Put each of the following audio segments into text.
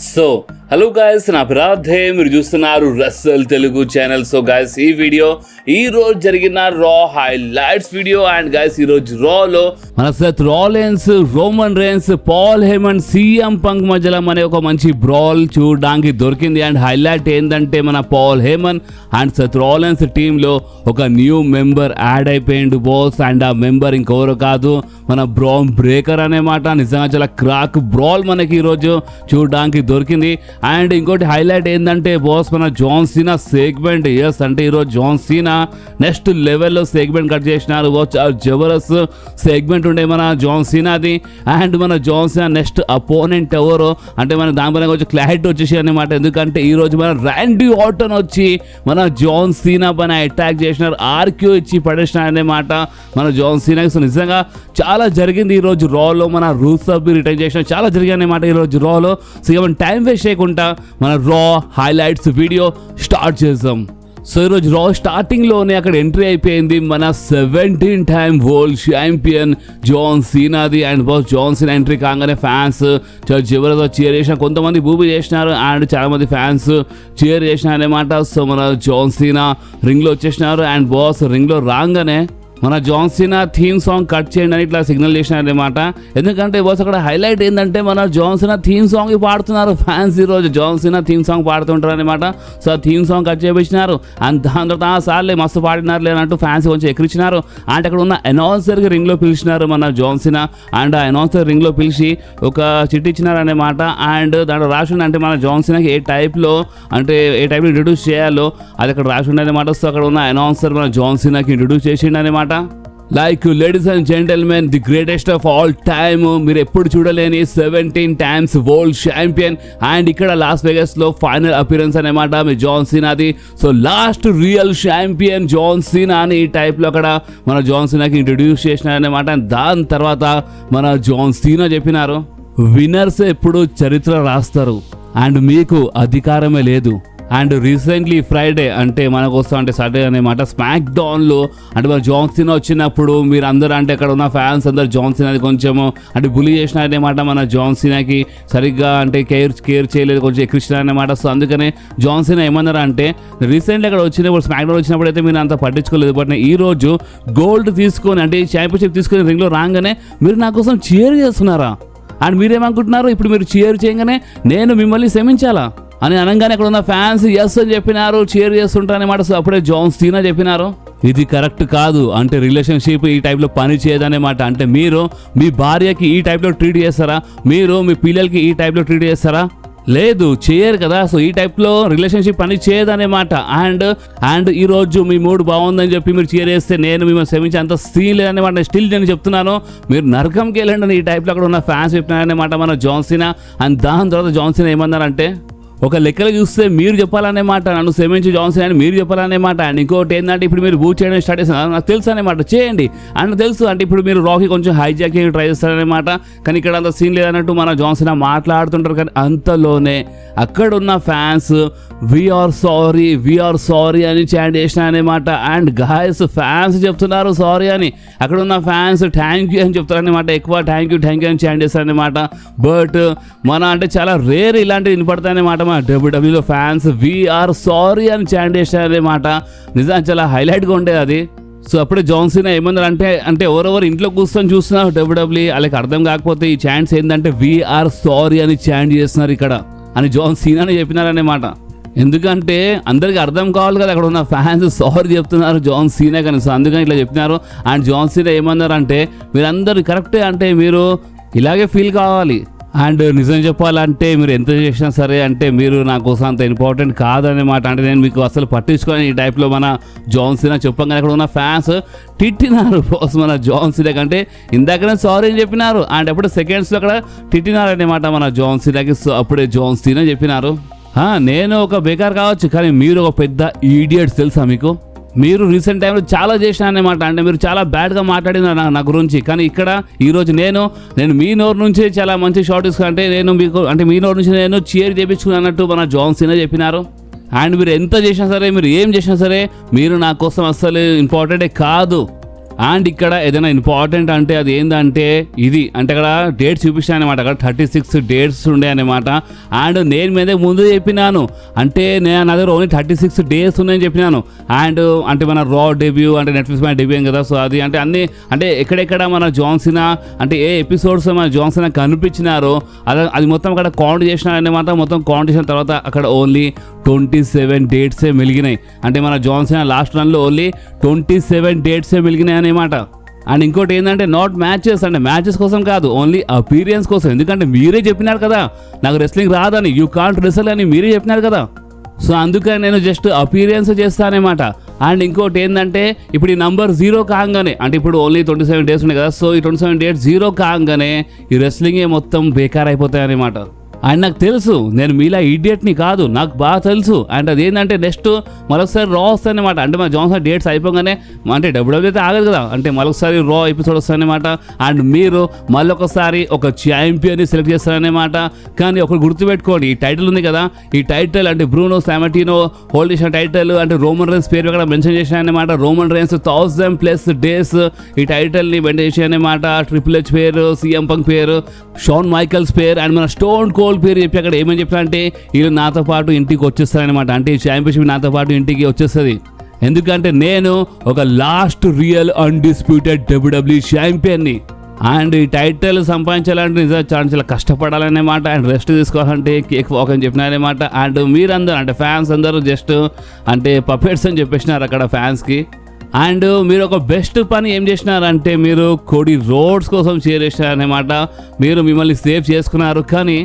So hello guys, నా రాధే, మీరు చూస్తున్నారు Russell Telugu channel. So guys, ఈ వీడియో ఈ రోజు జరిగిన రా హైలైట్స్ వీడియో. అండ్ గాయస్, ఈ రోజు రాలో మన Seth Rollins, Roman Reigns, Paul Heyman, CM Punk మధ్యలో మన ఒక మంచి బ్రాల్ చూడడానికి దొరికింది. అండ్ హైలైట్ ఏంటంటే మన Paul Heyman and Seth Rollins టీంలో ఒక న్యూ మెంబర్ యాడ్ అయిపోయిండు బాస్. అండ్ ఆ మెంబర్ ఇంకెవరు కాదు, మన బ్రాన్ బ్రేకర్ అనే మాట. నిజంగా చాలా క్రాక్ బ్రాల్ మనకి ఈరోజు చూడడానికి దొరికింది. అండ్ ఇంకోటి హైలైట్ ఏంటంటే బాస్, మన జాన్ సీనా సెగ్మెంట్. ఎస్, అంటే ఈరోజు జాన్ సీనా నెక్స్ట్ లెవెల్లో సెగ్మెంట్ కట్ చేసినారు. జబర్దస్త్ సెగ్మెంట్ ఉండే మన జాన్ సీనాది. అండ్ మన జాన్ సీనా నెక్స్ట్ అపోనెంట్ ఎవరో అంటే మన దానిపైన కొంచెం క్లారిటీ వచ్చేసి అనమాట. ఎందుకంటే ఈరోజు మన ర్యాండీ ఆర్టన్ వచ్చి మన జాన్ సీనా పైన అటాక్ చేసినారు, ఆర్క్యూ ఇచ్చి పడేసినారు అనమాట మన జాన్ సీనాకి. సో నిజంగా చాలా జరిగింది ఈరోజు రాలో. మన రూల్స్ సభ్యు రిటైన్ చేసిన చాలా జరిగాయి అనమాట ఈరోజు రాలో. సో ఇక టైం వేస్ట్ చేయకుండా మన రా హైలైట్స్ వీడియో స్టార్ట్ చేద్దాం. సో ఈరోజు రా స్టార్టింగ్లోనే అక్కడ ఎంట్రీ అయిపోయింది మన 17 టైమ్ వరల్డ్ ఛాంపియన్ జాన్ సీనాది. And boss John Cena entry కాగానే ఫ్యాన్స్ చివరితో చీర్ చేసిన, కొంతమంది బూబీ చేసినారు అండ్ చాలా మంది ఫ్యాన్స్ చీర్ చేసినారు అనమాట. సో మన జాన్ సీనా రింగ్లో వచ్చేసినారు. అండ్ బాస్ రింగ్లో రాగానే మన John Cena theme song cut చేయండి అని ఇట్లా సిగ్నల్ చేసినారు అనమాట. ఎందుకంటే బాస్ అక్కడ హైలైట్ ఏంటంటే మన జాన్ సీనా థీమ్ సాంగ్ పాడుతున్నారు ఫ్యాన్స్. ఈరోజు జాన్ సీనా థీమ్ సాంగ్ పాడుతుంటారు అనమాట. సో ఆ థీమ్ సాంగ్ కట్ చేయించినారు. అండ్ దాని తర్వాత సార్లే మస్తు పాడినారు లేనంటూ ఫ్యాన్స్ కొంచెం ఎక్కిరించినారు. అండ్ అక్కడ ఉన్న అనౌన్సర్కి రింగ్లో పిలిచినారు మన జాన్ సీనా. అండ్ ఆ అనౌన్సర్ రింగ్లో పిలిచి ఒక చిట్టి ఇచ్చినారు అనమాట. అండ్ దాంట్లో రాసి అంటే మన జాన్ సీనాకి ఏ టైప్లో ఇంట్రడ్యూస్ చేయాలో అది అక్కడ రాసి ఉండనమాట. సో అక్కడ ఉన్న అనౌన్సర్ మన జాన్ సీనాకి ఇంట్రడ్యూస్ చేసిండు అనమాట. Like ladies and gentlemen, the greatest of all time, మీరు ఎప్పుడు చూడలేని 17 టైమ్స్ వరల్డ్ ఛాంపియన్. అండ్ ఇక్కడ లాస్ వెగస్లో ఫైనల్ అపిరెన్స్ అనమాట మీ జాన్ సీనాది. So last real champion John Cena అని ఈ టైప్లో అక్కడ మన జాన్ సీనాకి ఇంట్రడ్యూస్ చేసినారనమాట. దాని తర్వాత మన జాన్ సీనా చెప్పినారు, విన్నర్స్ ఎప్పుడు చరిత్ర రాస్తారు అండ్ మీకు అధికారమే లేదు. అండ్ రీసెంట్లీ ఫ్రైడే అంటే మనకు వస్తా అంటే సాటర్డే అనమాట, స్మాక్ డౌన్లో అంటే మన జాన్ సీనా వచ్చినప్పుడు మీరు అందరూ అంటే అక్కడ ఉన్న ఫ్యాన్స్ అందరు జాన్ సీనాది కొంచెము అంటే బులి చేసినారనమాట. మన జాన్ సీనాకి సరిగ్గా అంటే కేర్ చేయలేదు, కొంచెం ఎక్కిరిచినారనమాట. సో అందుకనే జాన్ సీనా ఏమన్నారు అంటే, రీసెంట్లీ అక్కడ వచ్చినప్పుడు స్మాక్ డౌన్ వచ్చినప్పుడు అయితే మీరు అంత పట్టించుకోలేదు, బట్ ఈ రోజు గోల్డ్ తీసుకొని అంటే ఛాంపియన్షిప్ తీసుకొని రింగ్లో రాగానే మీరు నా కోసం చీర్ చేస్తున్నారా? అండ్ మీరేమనుకుంటున్నారు, ఇప్పుడు మీరు చీర్ చేయగానే నేను మిమ్మల్ని క్షమించాలా అని అనగానే అక్కడ ఉన్న ఫ్యాన్స్ ఎస్ అని చెప్పినారు, చీర్ చేస్తుంటారనమాట. సో అప్పుడే జాన్ సీనా చెప్పినారు, ఇది కరెక్ట్ కాదు, అంటే రిలేషన్షిప్ ఈ టైప్లో పని చేయదనేమాట. అంటే మీరు మీ భార్యకి ఈ టైప్లో ట్రీట్ చేస్తారా? మీరు మీ పిల్లలకి ఈ టైప్లో ట్రీట్ చేస్తారా? లేదు, చేయరు కదా. సో ఈ టైప్లో రిలేషన్షిప్ పని చేయదనేమాట. అండ్ ఈరోజు మీ మూడ్ బాగుందని చెప్పి మీరు చీర్ చేస్తే నేను మిమ్మల్ని క్షమించి అంత సీన్ లేదనేమాట. స్టిల్ నేను చెప్తున్నాను, మీరు నరకంకి వెళ్ళండి అని ఈ టైప్లో అక్కడ ఉన్న ఫ్యాన్స్ చెప్పినారనమాట మన జాన్ సీనా. అండ్ దాని తర్వాత జాన్ సీనా ఏమన్నారంటే, ఒక లెక్కలు చూస్తే మీరు చెప్పాలనే మాట, నన్ను క్షమించి జాన్ సీనా అని మీరు చెప్పాలనే మాట. అండ్ ఇంకోటి ఏంటంటే, ఇప్పుడు మీరు బూట్ చేయడం స్టార్ట్ చేస్తున్నారు నాకు తెలుసు అనమాట, చేయండి అండ్ తెలుసు. అంటే ఇప్పుడు మీరు రాకీ కొంచెం హైజాకింగ్ ట్రై చేస్తారనమాట. కానీ ఇక్కడ అంత సీన్ లేదన్నట్టు మన జాన్ సీనా మాట్లాడుతుంటారు. కానీ అంతలోనే అక్కడ ఉన్న ఫ్యాన్స్ వీఆర్ సారీ అని చాంట్ చేసినారనమాట. అండ్ గాయస్, ఫ్యాన్స్ చెప్తున్నారు సారీ అని, అక్కడ ఉన్న ఫ్యాన్స్ థ్యాంక్ యూ అని చెప్తారనమాట. ఎక్కువ థ్యాంక్ యూ అని చాంట్ చేస్తారనమాట. బట్ మన అంటే చాలా రేర్ ఇలాంటివి వినపడతాయన్నమాట. మన డబ్ల్యూడబ్ల్యూలో ఫ్యాన్స్ వీఆర్ సారీ అని చాంట్ చేశారనమాట. నిజంగా చాలా హైలైట్గా ఉండేది అది. సో అప్పుడే జాన్ సీనా ఏమన్నారు అంటే ఎవరెవరు ఇంట్లో కూర్చొని చూస్తున్నారు డబ్ల్యూడబ్ల్యూ, వాళ్ళకి అర్థం కాకపోతే ఈ చాంట్స్ ఏంటంటే వీఆర్ సారీ అని చాంట్ చేస్తున్నారు ఇక్కడ అని జాన్ సీనాని చెప్పినారనమాట. ఎందుకంటే అందరికీ అర్థం కావాలి కదా, అక్కడ ఉన్న ఫ్యాన్స్ సారీ చెప్తున్నారు జాన్ సీనా కానీ. సో అందుకని ఇట్లా చెప్పినారు. అండ్ జాన్ సీనా ఏమన్నారు అంటే, మీరందరూ కరెక్టే, అంటే మీరు ఇలాగే ఫీల్ కావాలి. అండ్ నిజం చెప్పాలంటే మీరు ఎంత చేసినా సరే అంటే మీరు నా కోసం అంత ఇంపార్టెంట్ కాదనమాట. అంటే నేను మీకు అసలు పట్టించుకొని ఈ టైప్లో మన జాన్ సీనా చెప్పంగానే అక్కడ ఉన్న ఫ్యాన్స్ తిట్టినారు బాస్ మన జాన్ సీనా కంటే. ఇందాకనే సారీ అని చెప్పినారు అండ్ అప్పుడు సెకండ్స్లో అక్కడ తిట్టినారనమాట మన జాన్ సీనాకి. సో అప్పుడే జాన్ సీనా చెప్పినారు, నేను ఒక బేకార్ కావచ్చు కానీ మీరు ఒక పెద్ద ఈడియట్స్ తెలుసా మీకు? మీరు రీసెంట్ టైంలో చాలా చేసినా అనమాట. అంటే మీరు చాలా బ్యాడ్గా మాట్లాడిన నా గురించి. కానీ ఇక్కడ ఈరోజు నేను మీ నోరు నుంచి చాలా మంచి షాట్ తీసుకుంటే నేను మీకు అంటే మీ నోరు నుంచి నేను చీర్ చేయించుకున్నట్టు మన జాన్ సీనా చెప్పినారు. అండ్ మీరు ఎంత చేసినా సరే, మీరు ఏం చేసినా సరే, మీరు నా కోసం అస్సలు ఇంపార్టెంటే కాదు. అండ్ ఇక్కడ ఏదైనా ఇంపార్టెంట్ అంటే అది ఏంటంటే ఇది అంటే అక్కడ డేట్స్ చూపించాను అనమాట. అక్కడ 36 డేట్స్ ఉండే అనమాట. అండ్ నేను మీద ముందు చెప్పినాను అంటే నేను నా దగ్గర ఓన్లీ 36 డేస్ ఉన్నాయని చెప్పినాను. అండ్ అంటే మన రా డెబ్యూ అంటే నెట్ఫ్లిక్స్ మీద డెబ్యూ కదా. సో అది అంటే అన్ని అంటే ఎక్కడెక్కడ మన జాన్సీనా అంటే ఏ ఎపిసోడ్స్ మన జాన్సీనా కనిపించినారో అది మొత్తం అక్కడ కౌంట్ చేసినారనమాట. మొత్తం కౌంట్ చేసిన తర్వాత అక్కడ ఓన్లీ 27 డేట్సే మిలిగినాయి. అంటే మన జాన్సీనా లాస్ట్ రన్లో ఓన్లీ 27 డేట్సే మిలిగినాయి అనమాట. అండ్ ఇంకోటి ఏంటంటే నాట్ మ్యాచెస్ అంటే మ్యాచెస్ కోసం కాదు, ఓన్లీ అపీరియన్స్ కోసం. ఎందుకంటే మీరే చెప్పినారు కదా నాకు రెస్లింగ్ రాదని, యూ కాంట్ రెస్ల్ అని మీరే చెప్పినారు కదా. సో అందుకని నేను జస్ట్ అపీరియన్స్ చేస్తానమాట. అండ్ ఇంకోటి ఏంటంటే ఇప్పుడు ఈ నంబర్ 0 కాగానే అంటే ఇప్పుడు ఓన్లీ 27 డేస్ ఉన్నాయి కదా. సో ఈ 27 డేస్ 0 కాగానే ఈ రెస్లింగే మొత్తం బేకార్ అయిపోతాయి అనమాట. అండ్ నాకు తెలుసు నేను మీలా ఈడియట్ని కాదు, నాకు బాగా తెలుసు. అండ్ అదేంటంటే నెక్స్ట్ మరొకసారి రా వస్తాయన్నమాట. అంటే మన జాన్సన్ డేట్స్ అయిపోగానే అంటే డబ్ల్యూడబ్ల్యూ అయితే ఆగదు కదా, అంటే మరొకసారి రా ఎపిసోడ్ వస్తాయన్నమాట. అండ్ మీరు మళ్ళొకసారి ఒక ఛాంపియన్ని సెలెక్ట్ చేస్తారనమాట. కానీ ఒకటి గుర్తుపెట్టుకోండి, ఈ టైటిల్ ఉంది కదా, ఈ టైటిల్ అంటే బ్రూనో సామర్టినో హోల్డ్ చేసిన టైటిల్ అంటే రోమన్ రైన్స్ పేరు అక్కడ మెన్షన్ చేశారనమాట. రోమన్ రైన్స్ 1000+ డేస్ ఈ టైటిల్ని మెయింటైన్ చేశారనమాట. ట్రిపుల్ హెచ్ పేరు, సీఎం పంక్ పేరు, షాన్ మైకల్స్ పేరు అండ్ మన స్టోన్ కోల్డ్ పేరు చెప్పి అక్కడ ఏమని చెప్పినా అంటే వీళ్ళు నాతో పాటు ఇంటికి వచ్చేస్తారనమాట. అంటే ఈ ఛాంపియన్షిప్ నాతో పాటు ఇంటికి వచ్చేస్తుంది. ఎందుకంటే నేను ఒక లాస్ట్ రియల్ అన్డిస్ప్యూటెడ్ డబ్ల్యూడబ్ల్యూ ఛాంపియన్ని. అండ్ ఈ టైటిల్ సంపాదించాలంటే నిజంగా చాలా కష్టపడాలన్నమాట. అండ్ రెస్ట్ తీసుకోవాలంటే కేక్ వాక్ అని చెప్పినారనమాట. అండ్ మీరందరూ అంటే ఫ్యాన్స్ అందరూ జస్ట్ అంటే పపెట్స్ అని చెప్పేసినారు అక్కడ ఫ్యాన్స్కి. అండ్ మీరు ఒక బెస్ట్ పని ఏం చేసినారంటే మీరు కోడి రోడ్స్ కోసం షేర్ చేసినారనమాట. మీరు మిమ్మల్ని సేవ్ చేసుకున్నారు. కానీ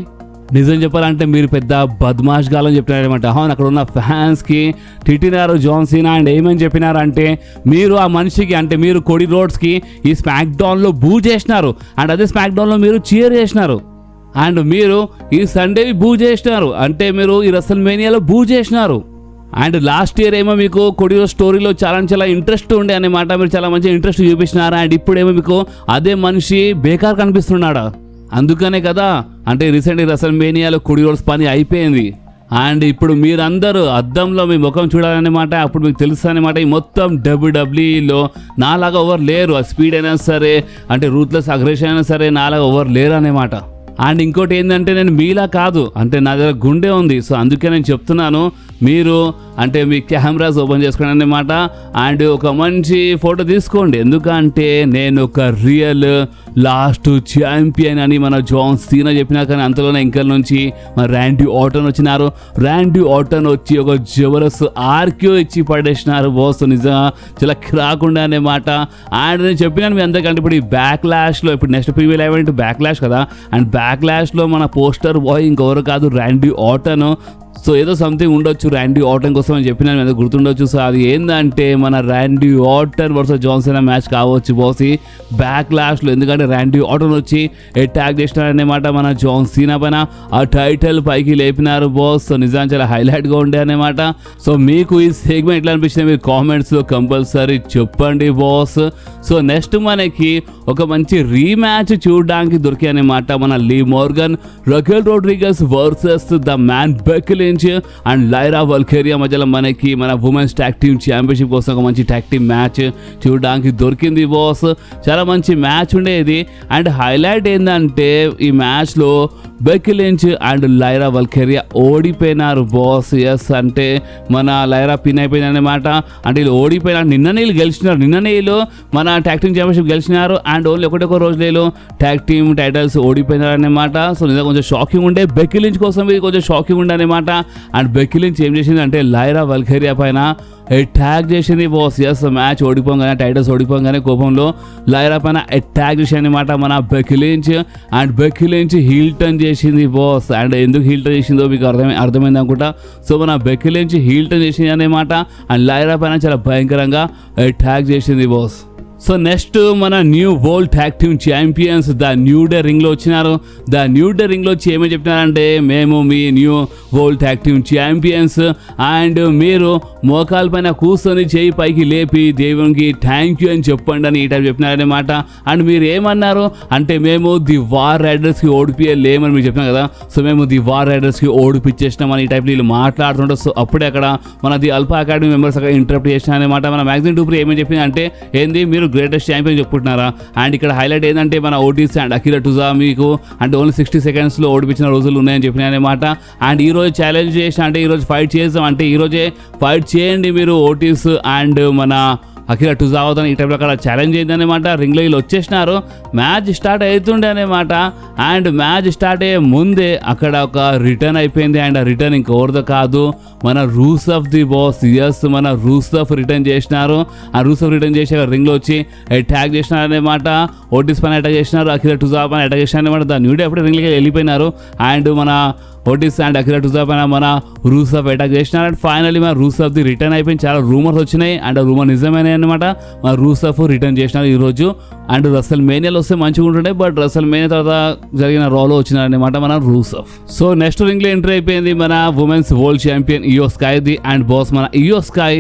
నిజం చెప్పాలంటే మీరు పెద్ద బద్మాష్ గాలని చెప్పినారనమాట. అవును, అక్కడ ఉన్న ఫ్యాన్స్కి తిట్టినారు జాన్సీనా. అండ్ ఏమని చెప్పినారంటే మీరు ఆ మనిషికి అంటే మీరు కోడి రోడ్స్కి ఈ స్మాక్ డౌన్లో బూ చేసినారు. అండ్ అదే స్మాక్ డౌన్లో మీరు చీర్ చేసినారు. అండ్ మీరు ఈ సండే బూ చేసినారు. అంటే మీరు ఈ రెసల్మేనియాలో బూ చేసినారు. అండ్ లాస్ట్ ఇయర్ ఏమో మీకు కొడియో స్టోరీలో చాలా ఇంట్రెస్ట్ ఉండే అనమాట. మీరు చాలా మంచి ఇంట్రెస్ట్ చూపించినారు. అండ్ ఇప్పుడేమో మీకు అదే మనిషి బేకార్ కనిపిస్తున్నాడా? అందుకనే కదా అంటే రీసెంట్గా రెసల్మేనియాలో కొడియోస్ పని అయిపోయింది. అండ్ ఇప్పుడు మీరందరూ అద్దంలో మీ ముఖం చూడాలన్నమాట. అప్పుడు మీకు తెలుసు అనమాట ఈ మొత్తం డబ్ల్యూడబ్ల్యూఈలో నాలాగా ఎవరు లేరు. ఆ స్పీడ్ అయినా సరే అంటే రూత్లెస్ అగ్రెషన్ అయినా సరే నాలాగా ఎవరు లేరు అనమాట. అండ్ ఇంకోటి ఏంటంటే నేను మీలా కాదు, అంటే నా దగ్గర గుండె ఉంది. సో అందుకే నేను చెప్తున్నాను, మీరు అంటే మీ కెమెరాస్ ఓపెన్ చేసుకోండి అన్నమాట. అండ్ ఒక మంచి ఫోటో తీసుకోండి. ఎందుకంటే నేను ఒక రియల్ లాస్ట్ ఛాంపియన్ అని మన జాన్ సీనా చెప్పినా. కానీ అంతలోనే ఇంకల్ నుంచి మన ర్యాండీ ఆర్టన్ వచ్చినారు. ర్యాండీ ఆర్టన్ వచ్చి ఒక జబర్దస్త్ ఆర్క్యూ ఇచ్చి పడేసినారు బాస్. నిజంగా చాలా రాకుండా అనమాట. అండ్ నేను చెప్పినాను మీ అందరికంటే ఇప్పుడు ఈ బ్యాక్లాష్లో ఇప్పుడు నెక్స్ట్ ప్రీవియల్ ఈవెంట్ బ్యాక్లాష్ కదా. అండ్ బ్యాక్లాష్లో మన పోస్టర్ బాయ్ ఇంకెవరు కాదు ర్యాండీ ఆర్టన్. సో ఏదో సంథింగ్ ఉండొచ్చు ర్యాండీ ఆర్టన్ కోసం అని చెప్పిన మీద గుర్తుండొచ్చు. సో అది ఏంటంటే మన Randy Orton versus John Cena match కావచ్చు బాస్ ఈ బ్యాక్లాష్లో. ఎందుకంటే ర్యాండీ ఆర్టన్ వచ్చి అటాక్ చేసినారన్నమాట మన జాన్ సీనా పైన. ఆ టైటిల్ పైకి లేపినారు బాస్. సో నిజానికి చాలా హైలైట్గా ఉండే అనమాట. సో మీకు ఈ సెగ్మెంట్ ఎట్లా అనిపించింది మీరు కామెంట్స్లో కంపల్సరీ చెప్పండి బాస్. సో నెక్స్ట్ మనకి ఒక మంచి రీమ్యాచ్ చూడడానికి దొరికాయి అనమాట. మన Liv Morgan, Raquel Rodriguez versus the man Becky Lynch and Lyra Valkyria మధ్యలో మనకి మన ఉమెన్స్ ట్యాగ్ టీమ్ ఛాంపియన్షిప్ కోసం ఒక మంచి ట్యాగ్ టీమ్ మ్యాచ్ చూడడానికి దొరికింది బాస్. చాలా మంచి మ్యాచ్ ఉండేది. అండ్ హైలైట్ ఏంటంటే ఈ మ్యాచ్లో Becky Lynch and Lyra Valkyria ఓడిపోయినారు బాస్. ఎస్ అంటే మన లైరా పిన్ అయిపోయింది అనమాట. అంటే వీళ్ళు ఓడిపోయినారు. నిన్ననే వీళ్ళు గెలిచినారు. నిన్ననే వీళ్ళు మన ట్యాగ్ టీమ్ ఛాంపియన్షిప్ గెలిచినారు. అండ్ ఓన్లీ ఒకటొక రోజు వీళ్ళు ట్యాగ్ టీమ్ టైటిల్స్ ఓడిపోయినారు అనమాట. సో నిజంగా కొంచెం షాకింగ్ ఉండే. బెక్కీ లించ్ కోసం ఇది కొంచెం షాకింగ్ ఉండే అనమాట. అండ్ బెక్కీ లించ్ ఏం చేసింది అంటే లైరా వల్కేరియా పైన అటాక్ చేసింది బాస్. ఎస్ మ్యాచ్ ఓడిపోగానే టైటిల్స్ ఓడిపోగానే కోపంలో లైరా పైన అటాక్ చేసింది అనమాట మన Becky Lynch. And Becky Lynch heel turn చేసింది బాస్. అండ్ ఎందుకు హీల్ టర్న్ చేసిందో మీకు అర్థమైంది అనుకుంటా. సో మన బెక్కీ లించ్ హీల్ టర్న్ చేసింది అనమాట. అండ్ లైరా పైన చాలా భయంకరంగా అటాక్ చేసింది బాస్. సో నెక్స్ట్ మన new world tag team champions the new day రింగ్లో వచ్చినారు. ద న్యూ డే రింగ్లో వచ్చి ఏమని చెప్తున్నారంటే మేము మీ new world tag team champions and మీరు మోకాల పైన కూర్చొని చేయి పైకి లేపి దేవునికి థ్యాంక్ యూ అని చెప్పండి అని ఈ టైప్ చెప్పినారనమాట. అండ్ మీరు ఏమన్నారు అంటే మేము ది వార్ రైడర్స్కి ఓడిపియలేమని మీరు చెప్పినాం కదా, సో మేము ది వార్ రైడర్స్కి ఓడిపించేసినామని ఈ టైప్ వీళ్ళు మాట్లాడుతుంటారు. సో అప్పుడే అక్కడ మన ది అల్ఫా అకాడమీ మెంబర్స్ అక్కడ ఇంటరప్ట్ చేసిన అనమాట. మన మ్యాగజైన్ టూప్రీ ఏమని చెప్పింది అంటే ఏంది మీరు గ్రేటెస్ట్ ఛాంపియన్ చెప్పుకుంటున్నారా, అండ్ ఇక్కడ హైలైట్ ఏంటంటే మన ఓటీస్ అండ్ అకిరా టుజా మీకు అంటే ఓన్లీ 60 సెకండ్స్లో ఓడిపించిన రోజులు ఉన్నాయని చెప్పినాయి అనమాట. అండ్ ఈ రోజు ఛాలెంజ్ చేసిన అంటే ఈరోజు ఫైట్ చేద్దాం అంటే ఈరోజే ఫైట్ చేయండి మీరు ఓటీస్ అండ్ మన అకిరా టుజా అవుతాను ఈ టైప్లో అక్కడ ఛాలెంజ్ అయిందనమాట. రింగ్లో వీళ్ళు వచ్చేసినారు, మ్యాచ్ స్టార్ట్ అవుతుండే అనమాట. అండ్ మ్యాచ్ స్టార్ట్ అయ్యే ముందే అక్కడ ఒక రిటర్న్ అయిపోయింది. అండ్ ఆ రిటర్న్ ఇంకెవరిదో కాదు మన రూస్ ఆఫ్ ది బాస్. ఎస్, మన రూస్ ఆఫ్ రిటర్న్ చేసినారు. ఆ రూస్ ఆఫ్ రిటర్న్ చేసి రింగ్లో వచ్చి అటాక్ చేసినారు అనమాట. ఓటీస్ పైన అటాక్ చేసినారు, అకిరా టుజా పైన అటాక్ చేసినారు అనమాట. దాని న్యూడే అప్పుడే రింగ్లోకి వెళ్ళిపోయినారు. అండ్ మన ఓటీస్ అండ్ అకిరా టుజా పైన మన రూస్ ఆఫ్ అటాక్ చేసినారు. అండ్ ఫైనల్లీ మన రూస్ ఆఫ్ ది రిటర్న్ అయిపోయింది. చాలా రూమర్స్ వచ్చినాయి అండ్ ఆ రూమర్ నిజమైనాయి అనమాట. మన రూస్ ఆఫ్ రిటర్న్ చేసినారు ఈరోజు. అండ్ రసల్ మేనియాలో వస్తే మంచిగా ఉంటుండే, బట్ రసల్ మేనియా తర్వాత జరిగిన రోలో వచ్చినారనమాట మన రూస్ ఆఫ్. సో నెక్స్ట్ రింగ్లో ఎంట్రీ అయిపోయింది మన ఉమెన్స్ వరల్డ్ ఛాంపియన్ ఇయో స్కైది అండ్ బాస్ మన ఇయో స్కై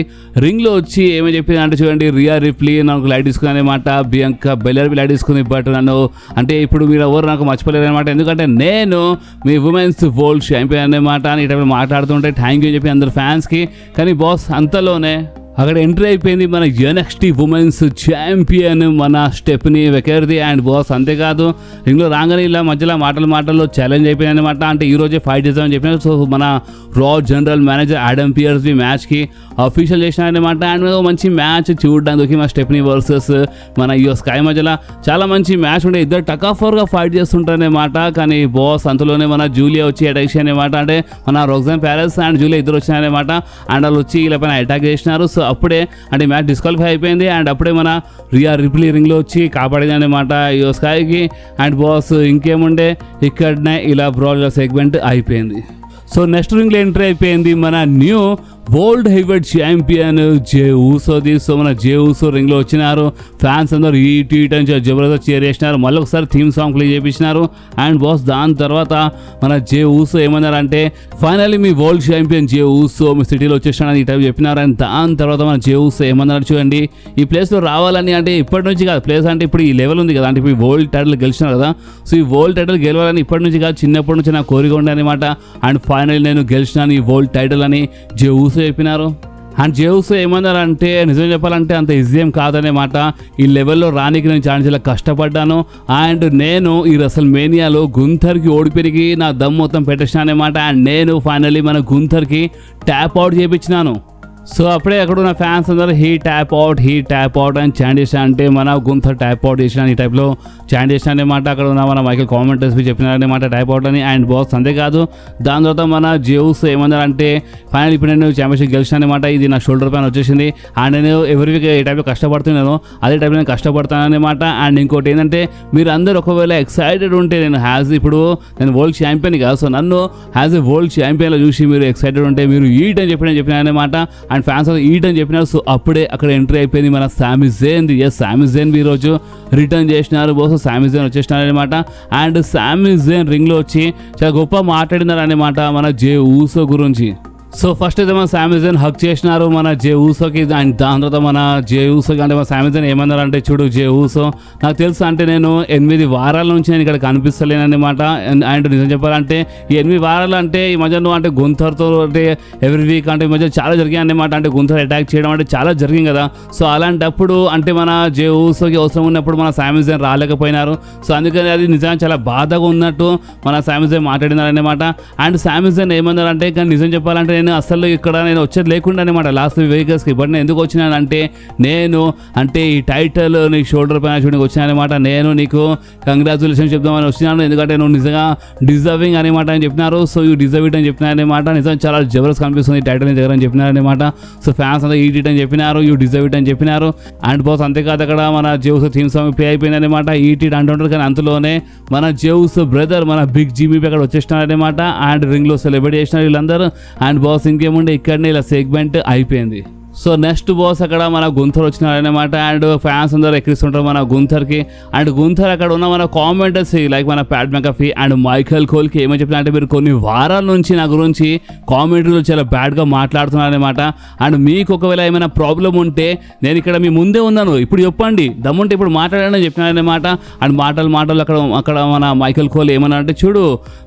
రింగ్లో వచ్చి ఏమని చెప్పింది అంటే చూడండి, రియా రిప్లీ నాకు లైట్ తీసుకుని అనమాట, బియాంకా బెలర్ లైట్ తీసుకుంది, బట్ నన్ను అంటే ఇప్పుడు మీరు ఎవరు నాకు మర్చిపోలేరు అనమాట, ఎందుకంటే నేను మీ ఉమెన్స్ వరల్డ్ ఛాంపియన్ అనమాట అని ఇట్లా మాట్లాడుతుంటే థ్యాంక్ యూ అని చెప్పి అందరు ఫ్యాన్స్కి. కానీ బాస్ అంతలోనే అక్కడ ఎంట్రీ అయిపోయింది మన NXT ఉమెన్స్ ఛాంపియన్ మన స్టెఫనీ వెకెర్ది అండ్ బాస్. అంతేకాదు రింగ్లో రాగానే ఇలా మధ్యలో మాటల్లో ఛాలెంజ్ అయిపోయింది అనమాట. అంటే ఈ రోజే ఫైట్ చేద్దామని చెప్పినారు. సో మన రా జనరల్ మేనేజర్ ఆడమ్ పియర్స్వి మ్యాచ్కి అఫీషియల్ చేసినారనమాట. అండ్ మంచి మ్యాచ్ చూడడానికి మన స్టెఫనీ వర్సెస్ మన ఇయో స్కై మధ్యలో చాలా మంచి మ్యాచ్ ఉండే, ఇద్దరు టక్ ఆఫ్ గా ఫైట్ చేస్తుంటారనమాట. కానీ బాస్ అంతలోనే మన జూలియా వచ్చి అటాక్ చేయనమాట. అంటే మన రోక్సాన్ ప్యారెస్ అండ్ జూలియా ఇద్దరు వచ్చినారనమాట. అండ్ వాళ్ళు వచ్చి ఇలా పైన అటాక్ చేసినారు. సో అప్పుడే అంటే మ్యాచ్ డిస్క్వాలిఫై అయిపోయింది. అండ్ అప్పుడే మన రియా రిప్లీ రింగ్లో వచ్చి కాపాడింది అనమాట ఇయో స్కైకి. అండ్ బాస్ ఇంకేముండే ఇక్కడనే ఇలా బ్రాల్ సెగ్మెంట్ అయిపోయింది. సో నెక్స్ట్ రింగ్లో ఎంట్రీ అయిపోయింది మన న్యూ వరల్డ్ హెవీవెయిట్ ఛాంపియన్ జే ఊసోది. సో మన జే ఊసో రింగ్లో వచ్చినారు. ఫ్యాన్స్ అందరూ ఈట్ అని జబర్దస్త్ చేర్ చేసినారు. మళ్ళీ ఒకసారి థీమ్ సాంగ్ ప్లే చేయించినారు. అండ్ బాస్ దాని తర్వాత మన జే ఊసో ఏమన్నారంటే ఫైనల్లీ మీ వరల్డ్ ఛాంపియన్ జే ఊసో మీ సిటీలో వచ్చేసాడని ఈ టైప్ చెప్పినారు. అండ్ దాని తర్వాత మన జే ఊసో ఏమన్నారు చూడండి, ఈ ప్లేస్లో రావాలని అంటే ఇప్పటి నుంచి కాదు, ప్లేస్ అంటే ఇప్పుడు ఈ లెవెల్ ఉంది కదా, అంటే ఇప్పుడు వరల్డ్ టైటిల్ గెలిచినారు కదా, సో ఈ వరల్డ్ టైటిల్ గెలవాలని ఇప్పటి నుంచి కాదు చిన్నప్పటి నుంచి నాకు కోరిక ఉండే అనమాట. అండ్ ఫైనల్లీ నేను గెలిచినాను ఈ వరల్డ్ టైటిల్ అని జే ఊసో చెప్పినారు. అండ్ జే ఊసో ఏమన్నారంటే నిజం చెప్పాలంటే అంత ఈజీ ఏం కాదనేమాట, ఈ లెవెల్లో రానికి నేను చాలా కష్టపడ్డాను. అండ్ నేను ఈ రసల్ మేనియాలో గుంథర్కి ఓడిపెరిగి నా దమ్ మొత్తం పెట్టేసిన అనమాట. అండ్ నేను ఫైనల్లీ మన గుంథర్కి ట్యాప్ అవుట్ చేయించినాను. సో అప్పుడే అక్కడ ఉన్న ఫ్యాన్స్ అందరూ హీ ట్యాప్ అవుట్ అని చాంట్ చేసిన, అంటే మన గుంథర్ ట్యాప్ అవుట్ చేసిన ఈ టైప్లో చాంట్ చేసిన అనమాట. అక్కడ ఉన్న మన మైకల్ కామెంటర్స్ చెప్పినారనమాట ట్యాప్ అవుట్ అని. అండ్ బాస్ అంతేకాదు దాని తర్వాత మన జేవుస్ ఏమన్నారంటే ఫైనల్ ఇప్పుడు నేను ఛాంపియన్షిప్ గెలిచిన అనమాట, ఇది నా షోల్డర్ పైన వచ్చేసింది. అండ్ నేను ఎవరి ఈ టైప్లో కష్టపడుతున్నాను అదే టైప్లో నేను కష్టపడతాను అనమాట. అండ్ ఇంకోటి ఏంటంటే మీరు అందరూ ఒకవేళ ఎక్సైటెడ్ ఉంటే నేను ఇప్పుడు నేను వరల్డ్ ఛాంపియన్ కాదు, సో నన్ను హ్యాజ్ ఎ వరల్డ్ ఛాంపియన్లో చూసి మీరు ఎక్సైటెడ్ ఉంటే మీరు ఈట్ అని చెప్పిన అనమాట. అండ్ ఫ్యాన్స్ ఈట్ అని చెప్పినారు. సో అప్పుడే అక్కడ ఎంట్రీ అయిపోయింది మన సామీ జేన్. ఎస్, సామీ జేన్ ఈరోజు రిటర్న్ చేసినారు. బహుశా సామీ జేన్ వచ్చేసినారు అనమాట. అండ్ సామీ జేన్ రింగ్లో వచ్చి చాలా గొప్ప మాట్లాడినారు అనమాట మన జే ఊసో గురించి. సో ఫస్ట్ అయితే మన సామీ జేన్ హక్ చేసినారు మన జే ఊసోకి. అండ్ దాని తర్వాత మన జే ఊసోకి అంటే మన సామీ జేన్ ఏమన్నారంటే చూడు జే ఊసో నాకు తెలుసు అంటే నేను 8 వారాల నుంచి నేను ఇక్కడ కనిపిస్తలేనమాట. అండ్ నిజం చెప్పాలంటే ఈ 8 వారాలు అంటే ఈ మధ్య నువ్వు అంటే గుంథర్తో అంటే ఎవ్రీ వీక్ అంటే ఈ మధ్య చాలా జరిగాయి అన్నమాట. అంటే గుంథర్ అటాక్ చేయడం అంటే చాలా జరిగింది కదా. సో అలాంటప్పుడు అంటే మన జే ఊసోకి అవసరం ఉన్నప్పుడు మన సామీ జేన్ రాలేకపోయినారు. సో అందుకని అది నిజంగా చాలా బాధగా ఉన్నట్టు మన సామీ జేన్ మాట్లాడినారనమాట. అండ్ సామీ జేన్ ఏమన్నారంటే కానీ నిజం చెప్పాలంటే నేను అసలు ఇక్కడ నేను వచ్చేది లేకుండా అనమాట లాస్ట్ వెహికల్స్కి. బట్ నేను ఎందుకు వచ్చినానంటే నేను అంటే ఈ టైటిల్ నీ షోల్డర్ పైన చూడడానికి వచ్చినానమాట. నేను నీకు కంగ్రాచులేషన్ చెప్దామని వచ్చినాను, ఎందుకంటే నువ్వు నిజంగా డిజర్వింగ్ అనమాట అని చెప్పినారు. సో యూ డిజర్వ్ ఇట్ అని చెప్పినారనమాట. నిజంగా చాలా జబర్దస్త్ కనిపిస్తుంది టైటిల్ నీ దగ్గర అని చెప్పినారనమాట. సో ఫ్యాన్స్ అంతా ఈట్ ఇట్ అని చెప్పినారు, యూ డిజర్వ్ ఇట్ అని చెప్పినారు. అండ్ బాస్ అంతేకాదు అక్కడ మన జేవుస్ థీమ్ సాంగ్ ప్లే అయిపోయింది అనమాట. ఈట్ ఇట్ అంటుంటారు కానీ అంతలోనే మన జేవుస్ బ్రదర్ మన బిగ్ జిమ్మీ అక్కడ వచ్చేసినారనమాట. అండ్ రింగ్లో సెలబ్రేట్ చేసినారు వీళ్ళందరూ. అండ్ బాస్ ఇంకేముండే ఇక్కడనే ఇలా సెగ్మెంట్ అయిపోయింది. సో నెక్స్ట్ బాస్ అక్కడ మన గుంథర్ వచ్చినారనమాట అండ్ ఫ్యాన్స్ అందరూ ఎక్కిస్తుంటారు మన గుంథర్కి. అండ్ గుంథర్ అక్కడ ఉన్న మన కామెంటర్స్ లైక్ మన ప్యాట్ మెకఫీ అండ్ మైఖేల్ కోల్కి ఏమని చెప్పినా అంటే మీరు కొన్ని వారాల నుంచి నా గురించి కామెంటరీలో చాలా బ్యాడ్గా మాట్లాడుతున్నారనమాట. అండ్ మీకు ఒకవేళ ఏమైనా ప్రాబ్లం ఉంటే నేను ఇక్కడ మీ ముందే ఉన్నాను, ఇప్పుడు చెప్పండి, దమ్ముంటే ఇప్పుడు మాట్లాడాలని చెప్పినారనమాట. అండ్ మాటలు అక్కడ మన మైఖేల్ కోల్ ఏమన్నా అంటే చూడు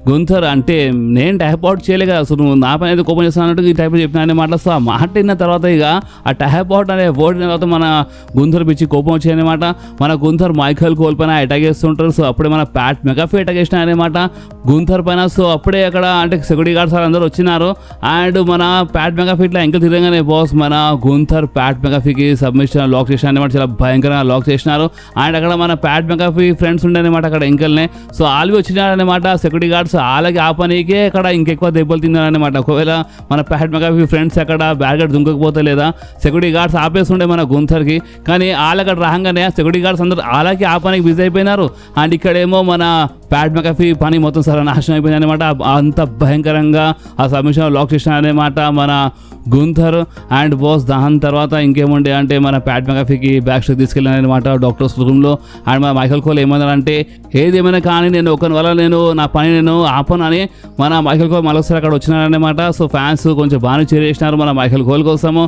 గుంథర్ అంటే నేను టైప్ అవుట్ చేయలే కదా, సో నువ్వు నా పని అయితే కోపం చేస్తాను అన్నట్టు ఈ టైప్ చెప్పినారనమాట. సో ఆ మాట విన్న తర్వాత ఇక ఆ ట్యాప్ అవుట్ అనే వర్డ్ తర్వాత మన గుంథర్ పిచ్చి కోపం వచ్చాయనమాట. మన గుంథర్ మైఖేల్ కోల్ పైన అటాక్ చేస్తుంటారు. సో అప్పుడే మన ప్యాట్ మెకఫీ అటాక్ చేసినారనమాట గుంథర్ పైన. సో అప్పుడే అక్కడ అంటే సెక్యూరిటీ గార్డ్స్ అందరూ వచ్చినారు అండ్ మన ప్యాట్ మెకఫీ ఇట్లా ఎంకలు తిరగానే బాస్ మన గుంథర్ ప్యాట్ మెకఫీకి సబ్మిషన్ లాక్ చేసిన అనమాట, చాలా భయంకరంగా లాక్ చేసినారు. అండ్ అక్కడ మన ప్యాట్ మెకఫీ ఫ్రెండ్స్ ఉండేనమాట అక్కడ ఎంకల్నే. సో ఆల్వి వచ్చినారనమాట సెక్యూరిటీ గార్డ్స్, వాళ్ళకి ఆ పనికి అక్కడ ఇంకెక్కువ దెబ్బలు తిన్నారనమాట. ఒకవేళ మన ప్యాట్ మెకఫీ ఫ్రెండ్స్ అక్కడ బ్యారికేడ్ దుంకకపోతే లేదా సెక్యూరిటీ గార్డ్స్ ఆపేస్తుండే మన గుంథర్కి, కానీ వాళ్ళక్కడ రాగానే సెక్యూరిటీ గార్డ్స్ అందరూ వాళ్ళకి ఆ పనికి బిజీ అయిపోయినారు. అండ్ ఇక్కడేమో మన ప్యాట్ మెకఫీ పని మొత్తం సరే నాశనం అయిపోయింది అనమాట. అంత భయంకరంగా ఆ సబ్మిషన్ లాక్ చేసినారనమాట మన గుంథర్. అండ్ బాస్ దాని తర్వాత ఇంకేముండే అంటే మన ప్యాట్ మెకఫీకి బ్యాక్ స్టేజ్ తీసుకెళ్ళానమాట డాక్టర్స్ రూమ్లో. అండ్ మన మైఖేల్ కోల్ ఏమన్నారంటే ఏదేమైనా కానీ నేను ఒకరి వల్ల నా పని ఆపను అని మన మైఖేల్ కోల్ మరొకసారి అక్కడ వచ్చినారనమాట. సో ఫ్యాన్స్ కొంచెం బాగానే చేరేసినారు మన మైఖేల్ కోల్ కోసము.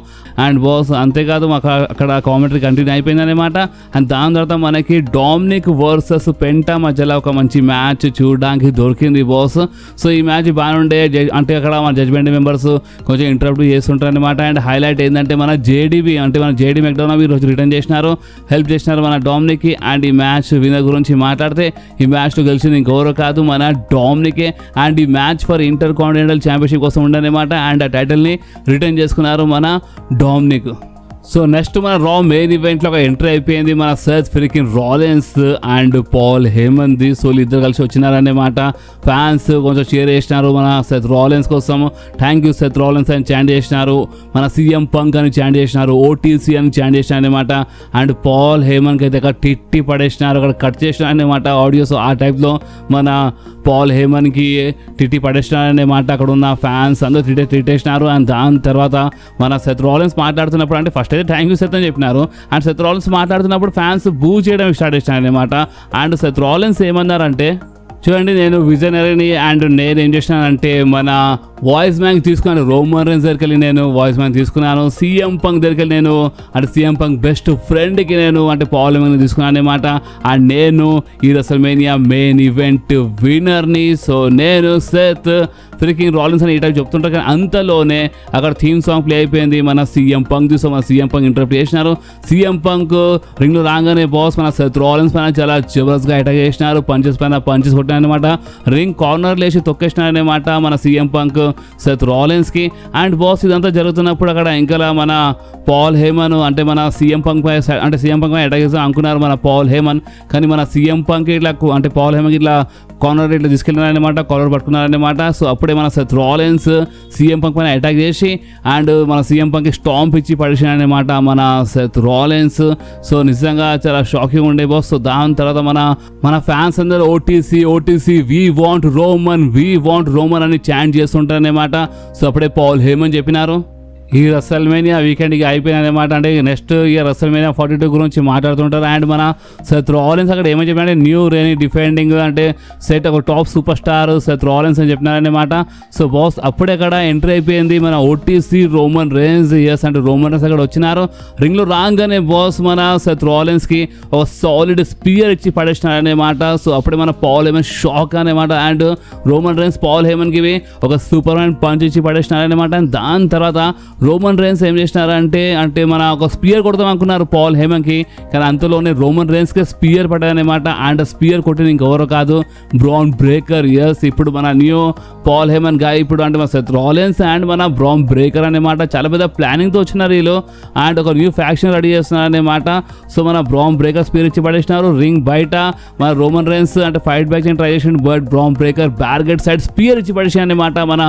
అండ్ బాస్ అంతేకాదు మాకు అక్కడ కామెంటరీ కంటిన్యూ అయిపోయిందనమాట. అండ్ దాని తర్వాత మనకి డామినిక్ వర్సెస్ పెంటా మధ్యలో ఒక మంచి మ్యాచ్ చూడడానికి దొరికింది బాస్. సో ఈ మ్యాచ్ బాగుండే అంటే అక్కడ మన జడ్జ్మెంట్ మెంబర్స్ కొంచెం ఇంటరప్ట్ చేస్తుంటారు అనమాట. అండ్ హైలైట్ ఏంటంటే మన జేడీబీ అంటే మన జేడీ మెక్డోనల్ ఈరోజు రిటర్న్ చేసినారు, హెల్ప్ చేసినారు మన డామినిక్కి. అండ్ ఈ మ్యాచ్ విన్నర్ గురించి మాట్లాడితే ఈ మ్యాచ్లో గెలిచింది ఇంకెవరో కాదు మన డామినికే. అండ్ ఈ match for inter continental championship కోసం ఉండనమాట. అండ్ ఆ టైటిల్ని రిటర్న్ చేసుకున్నారు మన డామినిక్. సో నెక్స్ట్ మన రా మెయిన్ ఈవెంట్లో ఒక ఎంట్రీ అయిపోయింది మన Seth freaking Rollins and Paul హేమన్ది. సో ఇద్దరు కలిసి వచ్చినారన్నమాట. ఫ్యాన్స్ కొంచెం షేర్ చేసినారు మన సెత్ రాలిన్స్ కోసం, థ్యాంక్ యూ సెత్ రాలిన్స్ అని చాంట్ చేసినారు. మన సీఎం పంక్ అని చాంట్ చేసినారు, ఓటీసీ అని చాంట్ చేసినారు అనమాట. అండ్ పాల్ హేమన్కి అయితే అక్కడ టిట్టి పడేసినారు, అక్కడ కట్ చేసినారు అనమాట ఆడియోస్. ఆ టైప్లో మన పాల్ హేమన్కి టిట్టి పడేసినారు అనమాట. అక్కడ ఉన్న ఫ్యాన్స్ అందరూ తిట్టేసినారు. అండ్ దాని తర్వాత మన సెత్ రాలిన్స్ మాట్లాడుతున్నప్పుడు అంటే ఫస్ట్ అయితే థ్యాంక్ యూ సెత్ అని చెప్పినారు. అండ్ సెత్ రాలిన్స్ మాట్లాడుతున్నప్పుడు ఫ్యాన్స్ బూ చేయడం స్టార్ట్ చేసినారు అనమాట. అండ్ సెత్ రాలిన్స్ ఏమన్నారంటే చూడండి నేను విజనరీని అండ్ నేను ఏం చేసినానంటే మన వాయిస్ మ్యాన్ తీసుకున్నాను, రోమన్ రేన్స్ దగ్గరికి వెళ్ళి నేను వాయిస్ మ్యాన్ తీసుకున్నాను. సీఎం పంక్ దగ్గరికి వెళ్ళి నేను అంటే సీఎం పంక్ బెస్ట్ ఫ్రెండ్కి నేను అంటే పాల్ హేమన్ తీసుకున్నాను అనమాట. అండ్ నేను ఈ రెసల్మేనియా మెయిన్ ఈవెంట్ విన్నర్ని. సో నేను సెత్ ఫ్రీకింగ్ రాలిన్స్ అని ఈ టైప్ చెప్తుంటారు, కానీ అంతలోనే అక్కడ థీమ్ సాంగ్ ప్లే అయిపోయింది మన సీఎం పంక్ చూసాం. మన సీఎం పంక్ ఇంటరప్ట్ చేసినారు. సీఎం పంక్ రింగ్లో రాగానే బాస్ మన సెత్ రాలిన్స్ పైన చాలా జబర్దస్త్గా అటాక్ చేసినారు, పంచెస్ పైన పంచెస్ కొట్టినారు అనమాట. రింగ్ కార్నర్ లేచి తొక్కేసినారనమాట మన సీఎం పంక్ సెత్ రాలిన్స్కి. అండ్ బాస్ ఇదంతా జరుగుతున్నప్పుడు అక్కడ ఇంకా మన పాల్ హేమన్ అంటే మన సీఎం పంక్ పై అంటే సీఎం పంక్ పై అటాక్ చేస్తాం అనుకున్నారు మన పాల్ హేమన్, కానీ మన సీఎం పంక్ ఇట్లా అంటే పాల్ హేమన్కి ఇట్లా కార్నర్ ఇట్లా తీసుకెళ్ళినారనమాట, కాలర్ పట్టుకున్నారనమాట. సో అప్పుడే మన సెత్ రాలిన్స్ సీఎం పంక్ పైన అటాక్ చేసి అండ్ మన సీఎం పంక్కి స్టాంప్ ఇచ్చి పడేసినారనమాట మన సెత్ రాలిన్స్. సో నిజంగా చాలా షాకింగ్ ఉండే బాస్. సో దాని తర్వాత మన ఫ్యాన్స్ అందరూ ఓటీసీ వి వాంట్ రోమన్ అని చాంట్ చేస్తుంటారనమాట. సో అప్పుడే పాల్ హేమన్ చెప్పినారు ఈ రెసల్మేనియా వీకెండ్కి అయిపోయిందన్నమాట. అంటే నెక్స్ట్ ఇయర్ రెసల్మేనియా 42 గురించి మాట్లాడుతుంటారు. అండ్ మన సెత్ రాలిన్స్ అక్కడ ఏమని చెప్పినా న్యూ రేని డిఫెండింగ్ అంటే సెట్ ఒక top super star Seth Rollins అని చెప్పినారనమాట. సో బాస్ అప్పుడే అక్కడ ఎంట్రీ అయిపోయింది మన ఓటీసీ రోమన్ రేన్స్. అంటే రోమన్ రేన్స్ అక్కడ వచ్చినారు. రింగ్లో రాగానే బాస్ మన సెత్ రాలిన్స్కి ఒక సాలిడ్ స్పియర్ ఇచ్చి పడేసినారనమాట. సో అప్పుడే మన పాల్ హేమన్ షాక్ అనమాట. అండ్ రోమన్ రేన్స్ పాల్ హేమన్కి ఒక సూపర్ మ్యాన్ పంచ్ ఇచ్చి పడేసినారనమాట. అండ్ దాని తర్వాత రోమన్ రేన్స్ ఏం చేసినారంటే అంటే మన ఒక స్పియర్ కొడతాం అనుకున్నారు పాల్ హేమన్కి, కానీ అంతలోనే రోమన్ రేన్స్కి స్పియర్ పడ్డారనమాట. అండ్ స్పియర్ కొట్టిన ఇంకెవరో కాదు బ్రాన్ బ్రేకర్. ఎస్ ఇప్పుడు మన న్యూ పాల్ హేమన్ గాయ ఇప్పుడు అంటే మన సెత్ రాలిన్స్ అండ్ మన బ్రాన్ బ్రేకర్ అనమాట. చాలా పెద్ద ప్లానింగ్తో వచ్చినారు వీళ్ళు అండ్ ఒక న్యూ ఫ్యాక్షన్ రెడీ చేస్తున్నారు అనమాట. సో మన బ్రాన్ బ్రేకర్ స్పియర్ ఇచ్చి పడేసినారు. రింగ్ బయట మన రోమన్ రేన్స్ అంటే ఫైట్ బ్యాక్ ట్రై చేసిన బట్ బ్రాన్ బ్రేకర్ బ్యార్గెట్ సైడ్ స్పియర్ ఇచ్చి పడేసాను అనమాట మన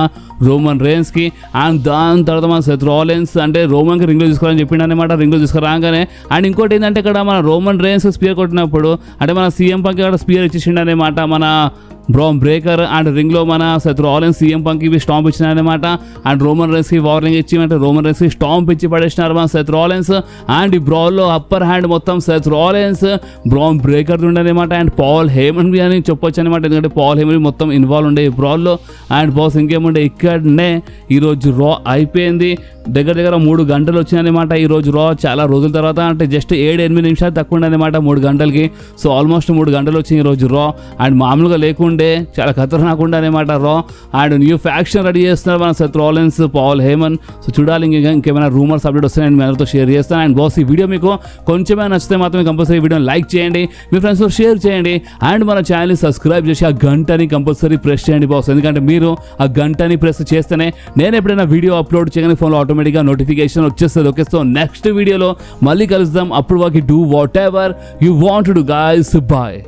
రోమన్ రేన్స్కి. అండ్ దాని తర్వాత మన సెత్ రాలిన్స్ అంటే రోమన్కి రింగ్లో తీసుకోవాలని చెప్పిండు అనమాట. రింగ్లో తీసుకురాగానే అండ్ ఇంకోటి ఏంటంటే ఇక్కడ మన రోమన్ రేన్స్ స్పియర్ కొట్టినప్పుడు అంటే మన సీఎం పంక్ ఇక్కడ స్పియర్ ఇచ్చేసిండు అనమాట మన బ్రాన్ బ్రేకర్ అండ్ రింగ్లో మన సెత్ రాలిన్స్ CM Punk ఇవి స్టాంప్ ఇచ్చినారనమాట. అండ్ రోమన్ రైన్స్కి వార్నింగ్ ఇచ్చి అంటే రోమన్ రైన్స్కి స్టాంప్ ఇచ్చి పడేసినారు మన సెత్ రాలిన్స్. అండ్ ఈ బ్రాల్లో అప్పర్ హ్యాండ్ మొత్తం సెత్ రాలిన్స్ బ్రాన్ బ్రేకర్ ఉండేనమాట. అండ్ పాల్ హేమన్ అని చెప్పొచ్చు అనమాట, ఎందుకంటే పాల్ హేమన్ మొత్తం ఇన్వాల్వ్ ఉండే ఈ బ్రాల్లో. అండ్ బాస్ ఇంకేముండే ఇక్కడనే ఈరోజు రా అయిపోయింది. దగ్గర 3 గంటలు వచ్చినాయన్నమాట ఈరోజు రా. చాలా రోజుల తర్వాత, అంటే జస్ట్ 7-8 నిమిషాలు తక్కువ ఉండేనమాట 3 గంటలకి. సో ఆల్మోస్ట్ 3 గంటలు వచ్చింది ఈరోజు రా. అండ్ మామూలుగా లేకుండే చాలా ఖతర్నాక్ ఉండే అనమాట రా. అండ్ న్యూ ఫ్యాక్షన్ రెడీ చేస్తున్నారు మన Seth Rollins, Paul Heyman. So చూడాలి ఇంకేమైనా రూమర్స్ అప్డేట్ వస్తాయని మీ అందరితో షేర్ చేస్తాను. అండ్ బాస్ ఈ వీడియో మీకు కొంచెమే నచ్చితే మాత్రమే కంపల్సరీ వీడియోని లైక్ చేయండి, మీ ఫ్రెండ్స్తో షేర్ చేయండి. అండ్ మన ఛానల్ని సబ్స్క్రైబ్ చేసి ఆ గంటని కంపల్సరీ ప్రెస్ చేయండి బాస్, ఎందుకంటే మీరు ఆ గంటని ప్రెస్ చేస్తేనే నేను ఎప్పుడైనా వీడియో అప్లోడ్ చేయగానే ఫోన్లో ఆటోమేటిక్గా నోటిఫికేషన్ వచ్చేస్తుంది. ఓకే, సో నెక్స్ట్ వీడియోలో మళ్ళీ కలుద్దాం. అప్పుడు వాకి do whatever you want to do guys. Bye.